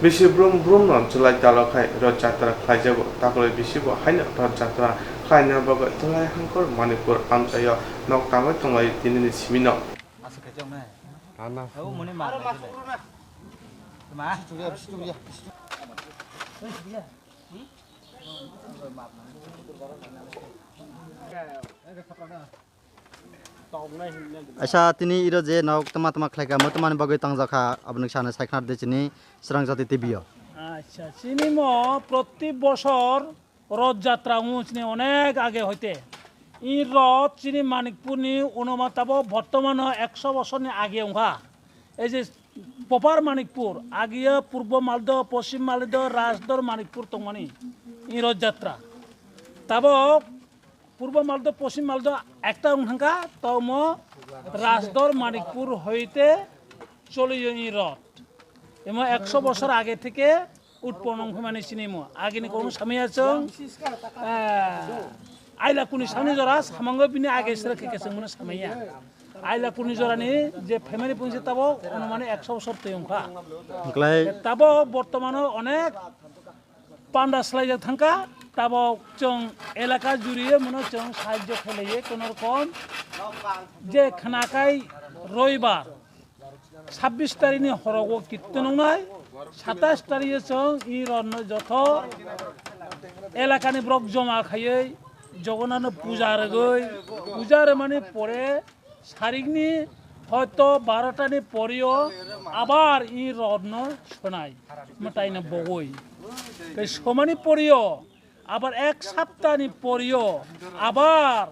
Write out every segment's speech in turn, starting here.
Bisi brum non chulai dalokai rojatra khaijabo takole bisi bo haina rojatra khaina baga tulai hangkor Manipur amsayo nok tamai tungai tinini simino. Masuk ke jom nih. Ana. Tahu mana mana. Mana? Aisa tini iro je nauk teman-teman khleka teman bagai tangjaka abnuk sana saiknar de chini serang jati tibio. আচ্ছা চিনিমো প্রতি বছর রথযাত্রা চিনি অনেক আগে হইতে ই রথ চিনি মানিকপুরনি অনুমাতাব বর্তমান 100 বছরনি আগে ওহা এই যে পপার মানিকপুর আগিয়া পূর্ব মালদহ পশ্চিম মালদহ রাজদর মানিকপুর তমানি ই রথযাত্রা তাব পূর্ব মালদহ পশ্চিম মালদহ একটা হাঙ্কা তম রাজদর মানিকপুর হইতে চলে ই রথ এমন 100 বছর আগে থেকে উৎপন্ন মানে চিনিমো আগেনি কোনো সামনে আছে আইলা কুনি সামনে জরা সামঙ্গ বিনি আগে সেরা কেকেছে মনে সামাইয়া আইলা কুনি জরানি যে ফ্যামিলি পৌঁছে তাব অনুমানে 100 বছর তৈংখা তাব বর্তমানে অনেক পান্ডা স্লাইজা থাকা তাব চং এলাকা জুড়িয়ে মনে চং সাহায্য খেলাইয়ে কোনো রকম যে খানাকাই রবিবার 26 তারিখে হরগ কীর্তন নাই 27 তারিখে চং ই রন্ন যত এলাকানি ব্রক জমা খাইয়ে জগন্নাথ পূজার গই পূজার মানে পরে সারিগনি হয়তো 12টানি পরেও আবার ই রন্ন শোনাই মতাই না বগই এই সমানি পরেও আবার এক সপ্তাহনি পরেও আবার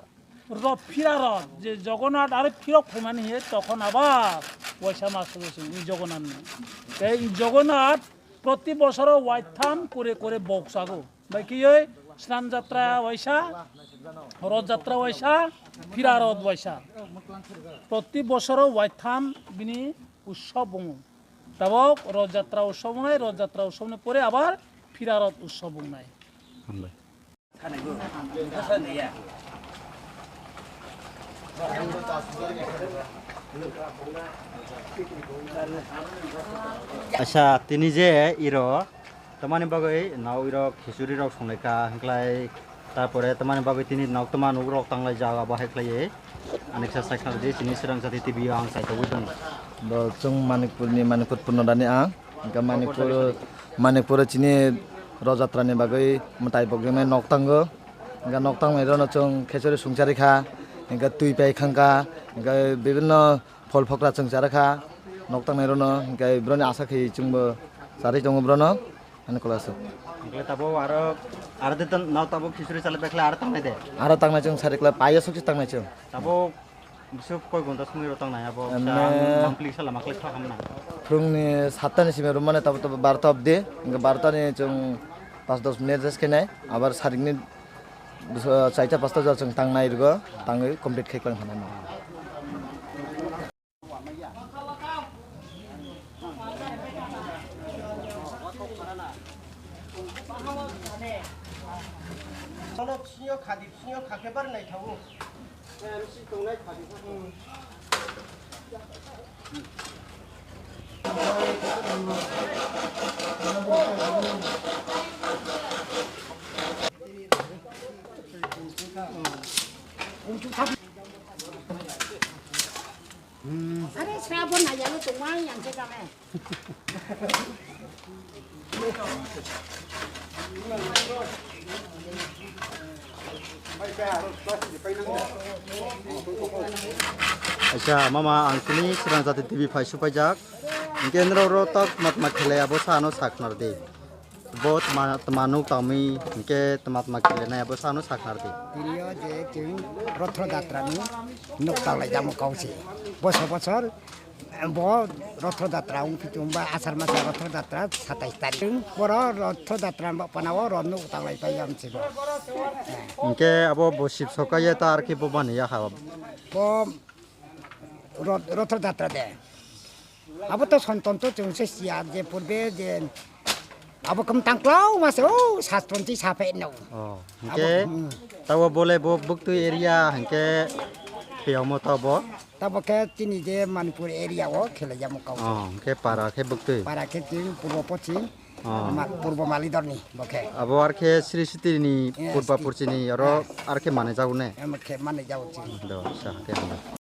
রথ ফিরা রথ যে জগন্নাথ আর ফিরক ফেমানি তখন আবার পয়সা মাস জগন্নাথ এই জগন্নাথ প্রতি বছর ওয়াইথাম করে করে বক্সাগো ভাই কি ওই স্নান যাত্রা পয়সা রথযাত্রা পয়সা ফিরা রথ পয়সা প্রতি বছর ওয়াইথাম বিনি উৎসব বঙ তব রথযাত্রা উৎসব নাই রথযাত্রা উৎসব পরে আবার ফিরা রথ উৎসব নাই Aisa tini je iro temani bagai nau iro khesuri rok songleka hengklai tarpore temani bagai tini nauk teman ugrok tanglai jaga bahai khlaiye aneksa saiknar de chini serang jati tibio ang sai tawudon bo chung Manipur punodani ang ga Manipur chini rojatra ni bagai mutai bogme noktango ga noktang mai rono chung khesuri sungchari kha ga tui pai khangka ga bibhinno ফল ফকরা chung চারাখা নকটাং নাই রনো গাই ব্রনি আশা খাই চুংবো সারি দङ ব্রনো আনে কলাসো hengklai tabo aro de nau tabo khesuri chale bekla aro tangnai de আরো টাংনাই chung সারিকলা পাইয়া সকি টাংনাই chung tabo bisuk koi gonta sumi ro tangnai abo mangkli sala makli thakamna ফুংনি 7টানি সিমে রুমানে তাব 12টা অবধি 12টানি chung 5-10 minute rest খাইনাই আবার সারিকনি 4টা 5টা জল chung টাংনাই রগো টাঙ্গই কমপ্লিট খাইক্লাং থানাই Kalau sinyo kadip sinyo kakebar naik tahu. MC tunai kadip. Ada serabun aja lu tuh yang cekame. Aisa mama ang tini serang jati tv phai supajak kendro rotok mat khelai abo sano saknar de bot manuk tami ke temat makile na abo sano saknar de Dia je jeung Rathyatra নি নকটালাই জামু কাউছি বছর বছর bo Rathyatra উংপিতুমবা আষাঢ় মাসে রথযাত্রা 27 তারিখ বড় রথযাত্রা পানাও রন্ন উতালাই পাই আমছিব ke abo bosip sokaye ta ar ki bobani ya hab bo Rathyatra দে আবো তো সন্তন্ত চংসে সিয়া যে পূর্বে যে আবো কম টাংক্লাও মাসে ও শাস্ত্রন্তি সাফে নাও oh ke tawo boleh bo buktu area hengke khiyamo tabo তারপরে তিনি যে মণিপুর এরিয়াও খেলে যাবো কাউকে ke para ke bukti পারা ক্ষেত্রে পূর্ব পশ্চিম পূর্ব মালিদরনি বকে abo ar ke Sri Siti ni purba purchini aro ar ke mane jaune মানে যাওয়া উচিত do sa ke